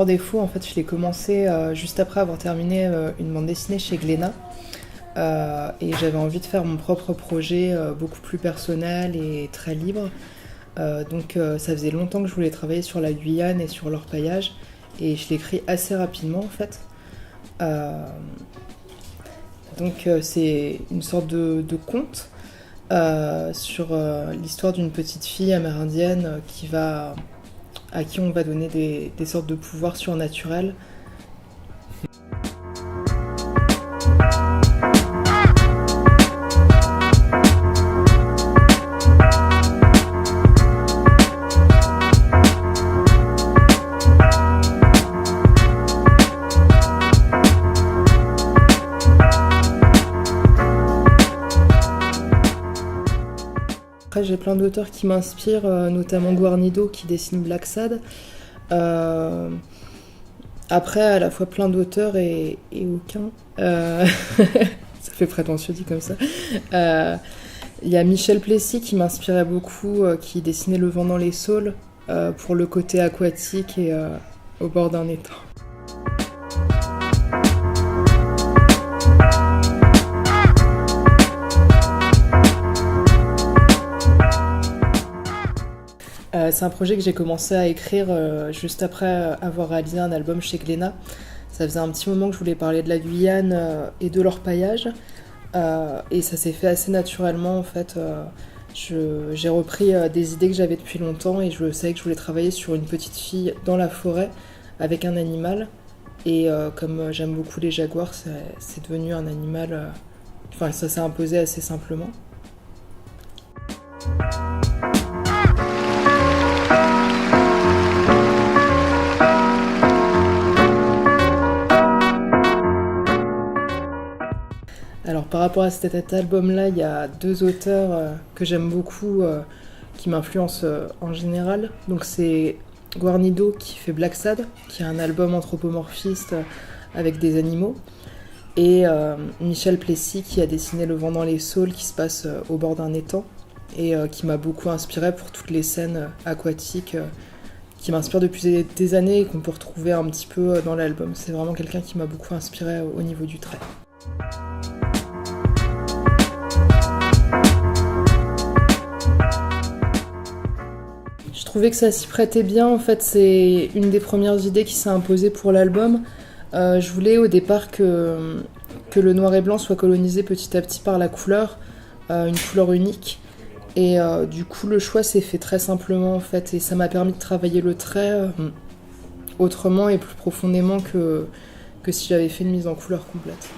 défaut, en fait, je l'ai commencé juste après avoir terminé une bande dessinée chez Glénat. Et j'avais envie de faire mon propre projet beaucoup plus personnel et très libre. Donc ça faisait longtemps que je voulais travailler sur la Guyane et sur l'orpaillage. Et je l'ai écrit assez rapidement, en fait. Donc c'est une sorte de conte sur l'histoire d'une petite fille amérindienne à qui on va donner des sortes de pouvoirs surnaturels. Après, j'ai plein d'auteurs qui m'inspirent, notamment Guarnido qui dessine Black Sad. Après, à la fois plein d'auteurs et aucun. Ça fait prétentieux dit comme ça. Il y a Michel Plessis qui m'inspirait beaucoup, qui dessinait Le vent dans les saules pour le côté aquatique et au bord d'un étang. C'est un projet que j'ai commencé à écrire juste après avoir réalisé un album chez Glénat. Ça faisait un petit moment que je voulais parler de la Guyane et de l'orpaillage. Et ça s'est fait assez naturellement en fait. J'ai repris des idées que j'avais depuis longtemps et je savais que je voulais travailler sur une petite fille dans la forêt avec un animal. Et comme j'aime beaucoup les jaguars, c'est devenu un animal... Enfin, ça s'est imposé assez simplement. Alors par rapport à cet album-là, il y a deux auteurs que j'aime beaucoup, qui m'influencent en général. Donc c'est Guarnido qui fait Black Sad, qui est un album anthropomorphiste avec des animaux. Et Michel Plessis qui a dessiné Le vent dans les saules qui se passe au bord d'un étang et qui m'a beaucoup inspiré pour toutes les scènes aquatiques qui m'inspirent depuis des années et qu'on peut retrouver un petit peu dans l'album. C'est vraiment quelqu'un qui m'a beaucoup inspiré au niveau du trait. Je trouvais que ça s'y prêtait bien, en fait c'est une des premières idées qui s'est imposée pour l'album. Je voulais au départ que le noir et blanc soit colonisé petit à petit par la couleur, une couleur unique. Et du coup le choix s'est fait très simplement en fait et ça m'a permis de travailler le trait autrement et plus profondément que si j'avais fait une mise en couleur complète.